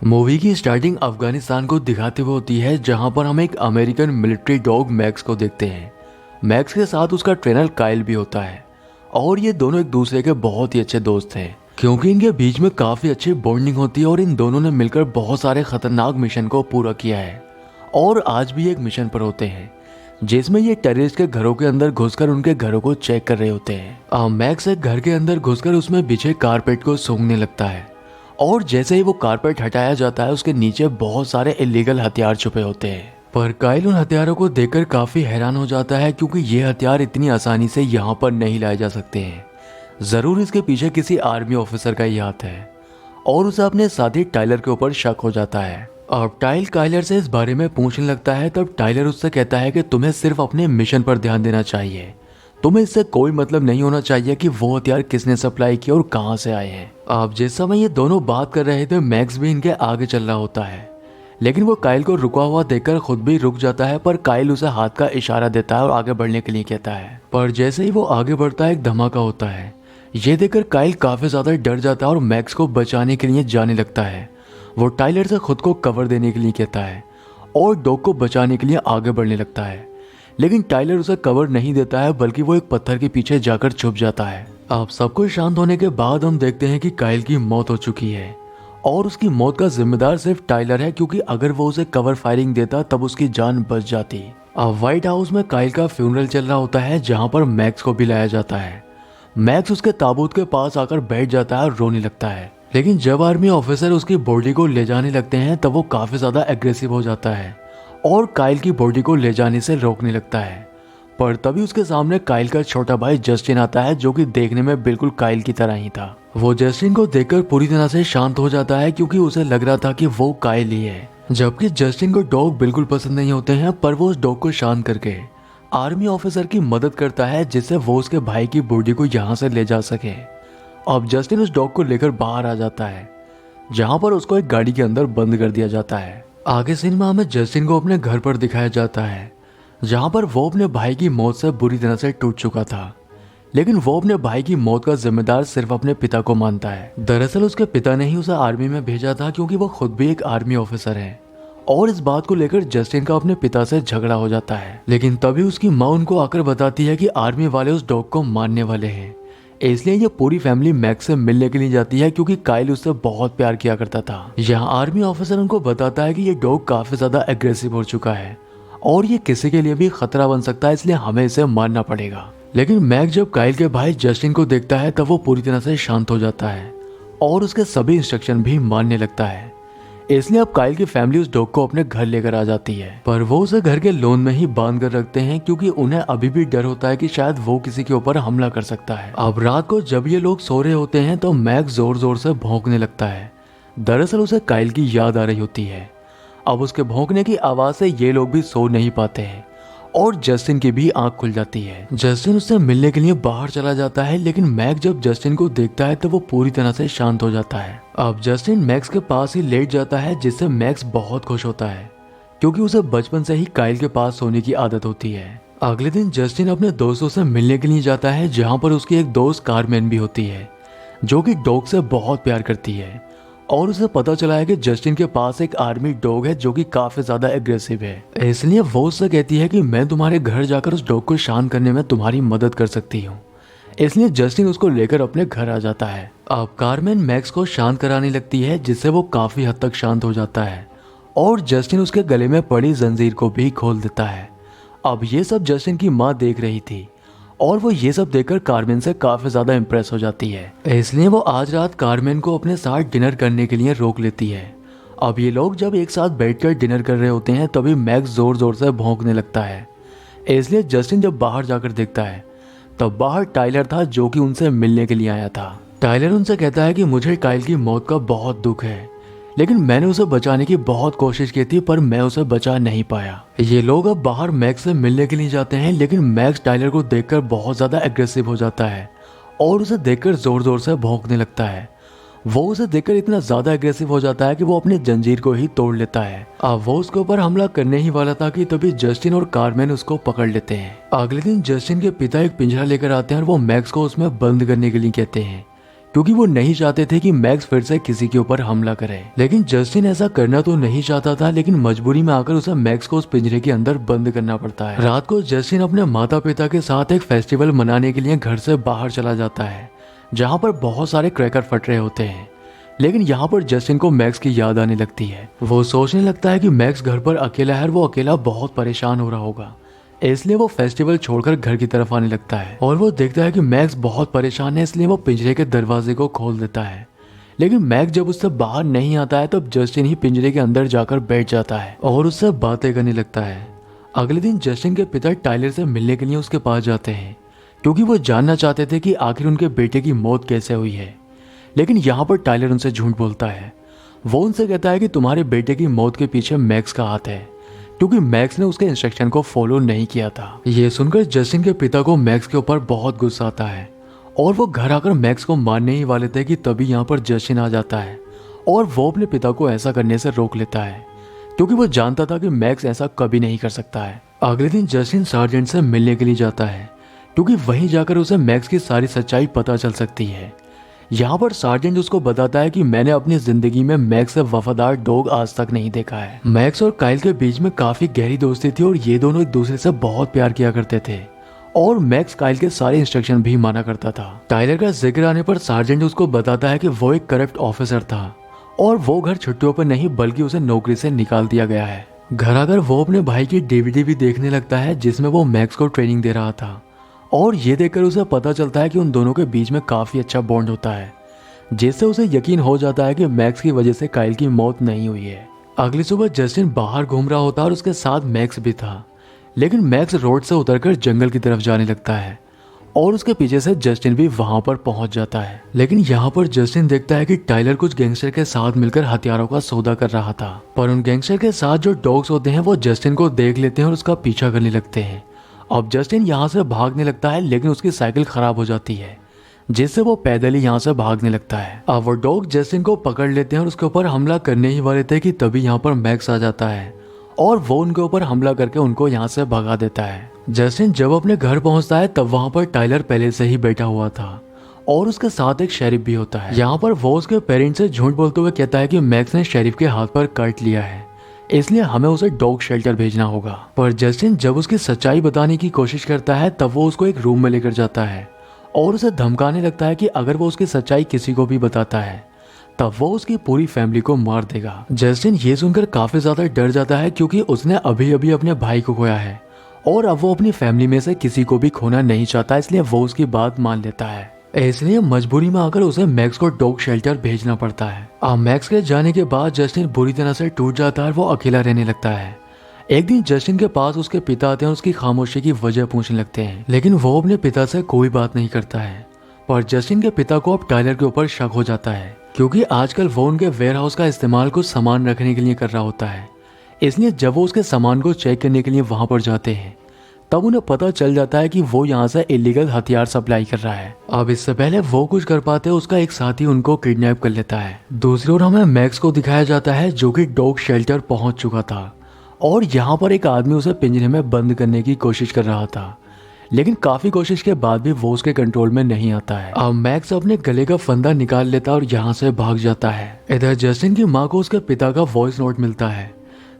Movie की starting Afghanistan को दिखाते हुए होती है, जहां पर हम एक अमेरिकन मिलिट्री डॉग मैक्स को देखते हैं। मैक्स के साथ उसका ट्रेनर काइल भी होता है और ये दोनों एक दूसरे के बहुत ही अच्छे दोस्त हैं, क्योंकि इनके बीच में काफी अच्छी बॉन्डिंग होती है और इन दोनों ने मिलकर बहुत सारे खतरनाक मिशन को पूरा किया है और आज भी एक मिशन पर होते हैं जिसमें ये टेररिस्ट के घरों के अंदर घुसकर उनके घरों को चेक कर रहे होते हैं। मैक्स एक घर के अंदर घुसकर उसमें बिछे कारपेट को सूंघने लगता है और जैसे ही वो कारपेट हटाया जाता है उसके नीचे बहुत सारे इलीगल हथियार छुपे होते हैं। पर काइल उन हथियारों को देखकर काफी हैरान हो जाता है, क्योंकि ये हथियार इतनी आसानी से यहाँ पर नहीं लाए जा सकते हैं। जरूर इसके पीछे किसी आर्मी ऑफिसर का ही हाथ है और उसे अपने साथी टाइलर के ऊपर शक हो जाता है। अब टाइल काइलर से इस बारे में पूछने लगता है, तब टाइलर उससे कहता है कि तुम्हें सिर्फ अपने मिशन पर ध्यान देना चाहिए, तुम्हें इससे कोई मतलब नहीं होना चाहिए कि वो हथियार किसने सप्लाई किया और कहां से आए हैं। अब जिस समय ये दोनों बात कर रहे थे, मैक्स भी इनके आगे चल रहा होता है, लेकिन वो काइल को रुका हुआ देखकर खुद भी रुक जाता है। पर काइल उसे हाथ का इशारा देता है और आगे बढ़ने के लिए कहता है। पर जैसे ही वो आगे बढ़ता है, एक धमाका होता है। ये देखकर काइल काफी ज्यादा डर जाता है और मैक्स को बचाने के लिए जाने लगता है। वो टाइलर से खुद को कवर देने के लिए कहता है और डॉग को बचाने के लिए आगे बढ़ने लगता है, लेकिन टाइलर उसे कवर नहीं देता है, बल्कि वो एक पत्थर के पीछे जाकर छुप जाता है। अब सब कुछ शांत होने के बाद हम देखते हैं कि काइल की मौत हो चुकी है और उसकी मौत का जिम्मेदार सिर्फ टाइलर है, क्योंकि अगर वो उसे कवर फायरिंग देता तब उसकी जान बच जाती। अब व्हाइट हाउस में काइल का फ्यूनरल चल रहा होता है, जहां पर मैक्स को भी लाया जाता है। मैक्स उसके ताबूत के पास आकर बैठ जाता है और रोने लगता है, लेकिन जब आर्मी ऑफिसर उसकी बॉडी को ले जाने लगते हैं तब वो काफी ज्यादा एग्रेसिव हो जाता है और काइल की बॉडी को ले जाने से रोकने लगता है। पर तभी उसके सामने काइल का छोटा भाई जस्टिन आता है, जो कि देखने में बिल्कुल काइल की तरह ही था। वो जस्टिन को देखकर पूरी तरह से शांत हो जाता है, क्योंकि उसे लग रहा था कि वो काइल ही है। जबकि जस्टिन को डॉग बिल्कुल पसंद नहीं होते हैं, पर वो उस डॉग को शांत करके आर्मी ऑफिसर की मदद करता है, जिससे वो उसके भाई की बॉडी को यहाँ से ले जा सके। अब जस्टिन उस डॉग को लेकर बाहर आ जाता है, जहाँ पर उसको एक गाड़ी के अंदर बंद कर दिया जाता है। आगे सिनेमा में जस्टिन को अपने घर पर दिखाया जाता है, जहां पर वो अपने भाई की मौत से बुरी तरह से टूट चुका था, लेकिन वो अपने भाई की मौत का जिम्मेदार सिर्फ अपने पिता को मानता है। दरअसल उसके पिता ने ही उसे आर्मी में भेजा था, क्योंकि वो खुद भी एक आर्मी ऑफिसर है और इस बात को लेकर जस्टिन का अपने पिता से झगड़ा हो जाता है। लेकिन तभी उसकी माँ उनको आकर बताती है कि आर्मी वाले उस डॉग को मारने वाले हैं, इसलिए ये पूरी फैमिली मैक्स से मिलने के लिए जाती है, क्योंकि काइल उससे बहुत प्यार किया करता था। यहाँ आर्मी ऑफिसर उनको बताता है कि ये डॉग काफी ज्यादा एग्रेसिव हो चुका है और ये किसी के लिए भी खतरा बन सकता है, इसलिए हमें इसे मारना पड़ेगा। लेकिन मैक्स जब काइल के भाई जस्टिन को देखता है तब वो पूरी तरह से शांत हो जाता है और उसके सभी इंस्ट्रक्शन भी मानने लगता है। इसलिए अब काइल की फैमिली उस डॉग को अपने घर लेकर आ जाती है, पर वो उसे घर के लॉन में ही बांध कर रखते हैं, क्योंकि उन्हें अभी भी डर होता है कि शायद वो किसी के ऊपर हमला कर सकता है। अब रात को जब ये लोग सो रहे होते हैं तो मैक्स जोर जोर से भौंकने लगता है। दरअसल उसे काइल की याद आ रही होती है। अब उसके भौंकने की आवाज से ये लोग भी सो नहीं पाते हैं और जस्टिन की भी आंख खुल जाती है। जस्टिन उससे मिलने के लिए बाहर चला जाता है, लेकिन मैक्स जब जस्टिन को देखता है तो वो पूरी तरह से शांत हो जाता है। अब जस्टिन मैक्स के पास ही लेट जाता है, जिससे मैक्स बहुत खुश होता है, क्योंकि उसे बचपन से ही काइल के पास सोने की आदत होती है। अगले दिन जस्टिन अपने दोस्तों से मिलने के लिए जाता है, जहाँ पर उसकी एक दोस्त कारमेन भी होती है, जो कि डॉग से बहुत प्यार करती है और उसे पता चला है कि जस्टिन के पास एक आर्मी डॉग है जो कि काफी ज्यादा एग्रेसिव है। इसलिए वो उससे कहती है कि मैं तुम्हारे घर जाकर उस डॉग को शांत करने में तुम्हारी मदद कर सकती हूँ। इसलिए जस्टिन उसको लेकर अपने घर आ जाता है। अब कारमेन मैक्स को शांत कराने लगती है, जिससे वो काफी हद तक शांत हो जाता है और जस्टिन उसके गले में पड़ी जंजीर को भी खोल देता है। अब ये सब जस्टिन की माँ देख रही थी और वो ये सब देखकर कारमेन से काफी ज्यादा इम्प्रेस हो जाती है, इसलिए वो आज रात कारमेन को अपने साथ डिनर करने के लिए रोक लेती है। अब ये लोग जब एक साथ बैठकर डिनर कर रहे होते हैं तभी मैक्स जोर जोर से भौंकने लगता है। इसलिए जस्टिन जब बाहर जाकर देखता है तब बाहर टाइलर था, जो कि उनसे मिलने के लिए आया था। टाइलर उनसे कहता है कि मुझे काइल की मौत का बहुत दुख है, लेकिन मैंने उसे बचाने की बहुत कोशिश की थी, पर मैं उसे बचा नहीं पाया। ये लोग अब बाहर मैक्स से मिलने के लिए जाते हैं, लेकिन मैक्स टाइलर को देखकर बहुत ज्यादा एग्रेसिव हो जाता है और उसे देखकर जोर जोर से भौंकने लगता है। वो उसे देखकर इतना ज्यादा एग्रेसिव हो जाता है कि वो अपनी जंजीर को ही तोड़ लेता है। अब वो उसके ऊपर हमला करने ही वाला था कि तभी जस्टिन और कारमेन उसको पकड़ लेते हैं। अगले दिन जस्टिन के पिता एक पिंजरा लेकर आते हैं और वो मैक्स को उसमें बंद करने के लिए कहते हैं, क्योंकि वो नहीं चाहते थे कि मैक्स फिर से किसी के ऊपर हमला करे। लेकिन जस्टिन ऐसा करना तो नहीं चाहता था, लेकिन मजबूरी में आकर उसे मैक्स को उस पिंजरे के अंदर बंद करना पड़ता है। रात को जस्टिन अपने माता पिता के साथ एक फेस्टिवल मनाने के लिए घर से बाहर चला जाता है, जहाँ पर बहुत सारे क्रैकर फट रहे होते हैं। लेकिन यहाँ पर जस्टिन को मैक्स की याद आने लगती है। वो सोचने लगता है कि मैक्स घर पर अकेला है और वो अकेला बहुत परेशान हो रहा होगा, इसलिए वो फेस्टिवल छोड़कर घर की तरफ आने लगता है। और वो देखता है कि मैक्स बहुत परेशान है, इसलिए वो पिंजरे के दरवाजे को खोल देता है। लेकिन मैक्स जब उससे बाहर नहीं आता है तब जस्टिन ही पिंजरे के अंदर जाकर बैठ जाता है और उससे बातें करने लगता है। अगले दिन जस्टिन के पिता टाइलर से मिलने के लिए उसके पास जाते हैं, क्योंकि वो जानना चाहते थे कि आखिर उनके बेटे की मौत कैसे हुई है। लेकिन यहाँ पर टाइलर उनसे झूठ बोलता है। वो उनसे कहता है कि तुम्हारे बेटे की मौत के पीछे मैक्स का हाथ है, क्योंकि मैक्स ने उसके इंस्ट्रक्शन को फॉलो नहीं किया था। ये सुनकर जस्टिन के पिता को मैक्स के ऊपर बहुत गुस्सा आता है और वो घर आकर मैक्स को मारने ही वाले थे कि तभी यहाँ पर जस्टिन आ जाता है और वो अपने पिता को ऐसा करने से रोक लेता है, क्योंकि वो जानता था कि मैक्स ऐसा कभी नहीं कर सकता है। अगले दिन जस्टिन सार्जेंट से मिलने के लिए जाता है, क्योंकि वहीं जाकर उसे मैक्स की सारी सच्चाई पता चल सकती है। यहाँ पर सार्जेंट उसको बताता है कि मैंने अपनी जिंदगी में मैक्स से वफादार डॉग आज तक नहीं देखा है। मैक्स और काइल के बीच में काफी गहरी दोस्ती थी और ये दोनों एक दूसरे से बहुत प्यार किया करते थे और मैक्स काइल के सारे इंस्ट्रक्शन भी माना करता था। टाइलर का जिक्र आने पर सार्जेंट उसको बताता है कि वो एक करप्ट ऑफिसर था और वो घर छुट्टियों पर नहीं बल्कि उसे नौकरी से निकाल दिया गया है। घर आकर वो अपने भाई की डीवीडी भी देखने लगता है, जिसमें वो मैक्स को ट्रेनिंग दे रहा था और ये देखकर उसे पता चलता है कि उन दोनों के बीच में काफी अच्छा बॉन्ड होता है, जिससे उसे यकीन हो जाता है कि मैक्स की वजह से काइल की मौत नहीं हुई है। अगली सुबह जस्टिन बाहर घूम रहा होता है और उसके साथ मैक्स भी था, लेकिन मैक्स रोड से उतरकर जंगल की तरफ जाने लगता है और उसके पीछे से जस्टिन भी वहां पर पहुंच जाता है। लेकिन यहाँ पर जस्टिन देखता है कि टाइलर कुछ गैंगस्टर के साथ मिलकर हथियारों का सौदा कर रहा था, पर उन गैंगस्टर के साथ जो डॉग्स होते हैं वो जस्टिन को देख लेते हैं और उसका पीछा करने लगते हैं। अब जस्टिन यहाँ से भागने लगता है, लेकिन उसकी साइकिल खराब हो जाती है, जिससे वो पैदल ही यहाँ से भागने लगता है। अब वो डॉग जस्टिन को पकड़ लेते हैं और उसके ऊपर हमला करने ही वाले थे कि तभी यहाँ पर मैक्स आ जाता है और वो उनके ऊपर हमला करके उनको यहाँ से भगा देता है। जस्टिन जब अपने घर पहुंचता है तब वहाँ पर टाइलर पहले से ही बैठा हुआ था और उसके साथ एक शेरिफ भी होता है। यहाँ पर वो उसके पेरेंट्स से झूठ बोलते हुए कहता है कि मैक्स ने शेरिफ के हाथ पर कट लिया है, इसलिए हमें उसे डॉग शेल्टर भेजना होगा। पर जस्टिन जब उसकी सच्चाई बताने की कोशिश करता है तब वो उसको एक रूम में लेकर जाता है और उसे धमकाने लगता है कि अगर वो उसकी सच्चाई किसी को भी बताता है तब वो उसकी पूरी फैमिली को मार देगा। जस्टिन ये सुनकर काफी ज्यादा डर जाता है, क्योंकि उसने अभी अभी अपने भाई को खोया है और अब वो अपनी फैमिली में से किसी को भी खोना नहीं चाहता, इसलिए वो उसकी बात मान लेता है। इसलिए मजबूरी में आकर उसे मैक्स को डॉग शेल्टर भेजना पड़ता है। अब मैक्स के जाने के बाद जस्टिन बुरी तरह से टूट जाता है और वो अकेला रहने लगता है। एक दिन जस्टिन के पास उसके पिता आते हैं और उसकी खामोशी की वजह पूछने लगते हैं, लेकिन वो अपने पिता से कोई बात नहीं करता है। पर जस्टिन के पिता को अब टाइलर के ऊपर शक हो जाता है, क्योंकि आजकल वो उनके वेयरहाउस का इस्तेमाल कुछ सामान रखने के लिए कर रहा होता है। इसलिए जब वो उसके सामान को चेक करने के लिए वहां पर जाते हैं तब उन्हें पता चल जाता है कि वो यहाँ से इलीगल हथियार सप्लाई कर रहा है। अब इससे पहले वो कुछ कर पाते उसका एक साथी उनको किडनैप कर लेता है। दूसरी ओर हमें मैक्स को दिखाया जाता है, जो कि डॉग शेल्टर पहुंच चुका था और यहाँ पर एक आदमी उसे पिंजरे में बंद करने की कोशिश कर रहा था, लेकिन काफी कोशिश के बाद भी वो उसके कंट्रोल में नहीं आता है। अब मैक्स अपने गले का फंदा निकाल लेता है और यहाँ से भाग जाता है। इधर जस्टिन की माँ को उसके पिता का वॉइस नोट मिलता है,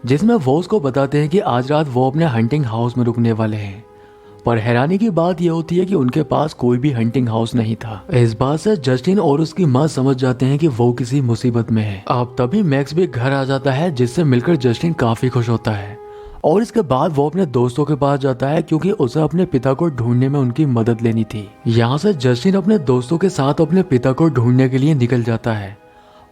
जिसमें वो उसको बताते हैं कि आज रात वो अपने हंटिंग हाउस में रुकने वाले हैं। पर हैरानी की बात यह होती है कि उनके पास कोई भी हंटिंग हाउस नहीं था। इस बात से जस्टिन और उसकी माँ समझ जाते हैं कि वो किसी मुसीबत में है। अब तभी मैक्स भी घर आ जाता है, जिससे मिलकर जस्टिन काफी खुश होता है और इसके बाद वो अपने दोस्तों के पास जाता है, क्योंकि उसे अपने पिता को ढूंढने में उनकी मदद लेनी थी। यहाँ से जस्टिन अपने दोस्तों के साथ अपने पिता को ढूंढने के लिए निकल जाता है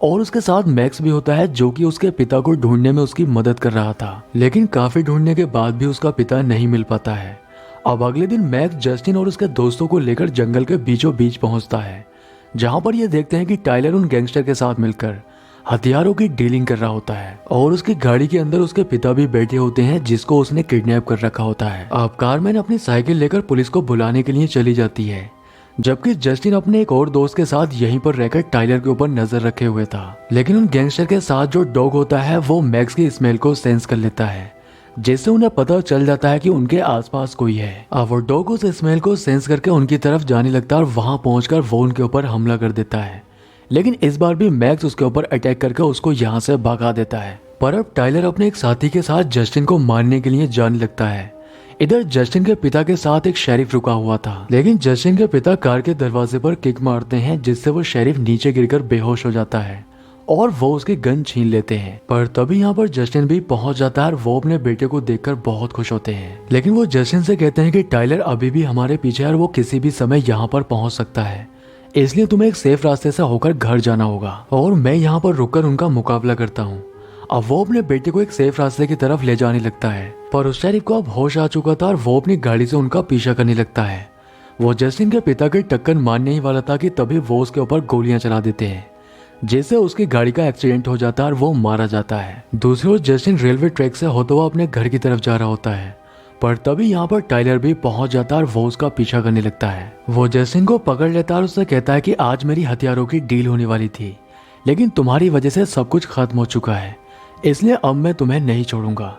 और उसके साथ मैक्स भी होता है, जो कि उसके पिता को ढूंढने में उसकी मदद कर रहा था। लेकिन काफी ढूंढने के बाद भी उसका पिता नहीं मिल पाता है। अब अगले दिन मैक्स जस्टिन और उसके दोस्तों को लेकर जंगल के बीचों बीच पहुंचता है, जहां पर ये देखते हैं कि टाइलर उन गैंगस्टर के साथ मिलकर हथियारों की डीलिंग कर रहा होता है और उसकी गाड़ी के अंदर उसके पिता भी बैठे होते हैं, जिसको उसने किडनैप कर रखा होता है। अब कारमैन अपनी साइकिल लेकर पुलिस को बुलाने के लिए चली जाती है, जबकि जस्टिन अपने एक और दोस्त के साथ यहीं पर रहकर टाइलर के ऊपर नजर रखे हुए था। लेकिन उन गैंगस्टर के साथ जो डॉग होता है वो मैक्स की स्मेल को सेंस कर लेता है, जिससे उन्हें पता चल जाता है कि उनके आसपास कोई है। अब वो डॉग उस स्मेल को सेंस करके उनकी तरफ जाने लगता है और वहां पहुंचकर वो उनके ऊपर हमला कर देता है। लेकिन इस बार भी मैक्स उसके ऊपर अटैक करके उसको यहाँ से भगा देता है। पर अब टाइलर अपने एक साथी के साथ जस्टिन को मारने के लिए जाने लगता है। इधर जस्टिन के पिता के साथ एक शेरिफ रुका हुआ था, लेकिन जस्टिन के पिता कार के दरवाजे पर किक मारते हैं जिससे वो शेरिफ नीचे गिरकर बेहोश हो जाता है और वो उसकी गन छीन लेते हैं। पर तभी यहाँ पर जस्टिन भी पहुंच जाता है और वो अपने बेटे को देखकर बहुत खुश होते हैं। लेकिन वो जस्टिन से कहते हैं कि टाइलर अभी भी हमारे पीछे है और वो किसी भी समय यहाँ पर पहुंच सकता है, इसलिए तुम्हें एक सेफ रास्ते से होकर घर जाना होगा और मैं यहाँ पर रुककर उनका मुकाबला करता हूँ। अब वो अपने बेटे को एक सेफ रास्ते की तरफ ले जाने लगता है, पर उस शेरिफ को अब होश आ चुका था और वो अपनी गाड़ी से उनका पीछा करने लगता है। वो जस्टिन के पिता की टक्कर मारने ही वाला था कि तभी वो उसके ऊपर गोलियां चला देते हैं, जिससे उसकी गाड़ी का एक्सीडेंट हो जाता है और वो मारा जाता है। दूसरी ओर जस्टिन रेलवे ट्रैक से होता हुआ अपने घर की तरफ जा रहा होता है, पर तभी यहाँ पर टाइलर भी पहुंच जाता है और वो उसका पीछा करने लगता है। वो जस्टिन को पकड़ लेता है और उससे कहता है कि आज मेरी हथियारों की डील होने वाली थी, लेकिन तुम्हारी वजह से सब कुछ खत्म हो चुका है, इसलिए अब मैं तुम्हें नहीं छोड़ूंगा।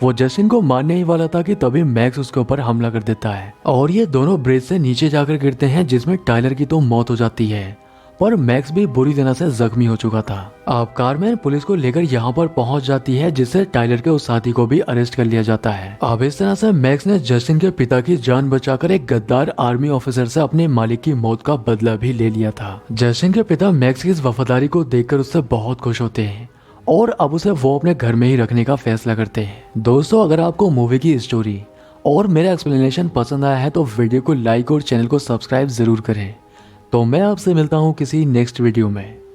वो जस्टिन को मारने ही वाला था कि तभी मैक्स उसके ऊपर हमला कर देता है और ये दोनों ब्रिज से नीचे जाकर गिरते हैं, जिसमें टाइलर की तो मौत हो जाती है, पर मैक्स भी बुरी तरह से जख्मी हो चुका था। अब कारमैन पुलिस को लेकर यहाँ पर पहुंच जाती है, जिससे टाइलर के उस साथी को भी अरेस्ट कर लिया जाता है। अब इस तरह से मैक्स ने जस्टिन के पिता की जान बचाकर एक गद्दार आर्मी ऑफिसर से अपने मालिक की मौत का बदला भी ले लिया था। जस्टिन के पिता मैक्स की इस वफादारी को देखकर उससे बहुत खुश होते हैं और अब उसे वो अपने घर में ही रखने का फैसला करते हैं। दोस्तों, अगर आपको मूवी की स्टोरी और मेरा एक्सप्लेनेशन पसंद आया है तो वीडियो को लाइक और चैनल को सब्सक्राइब जरूर करें। तो मैं आपसे मिलता हूँ किसी नेक्स्ट वीडियो में।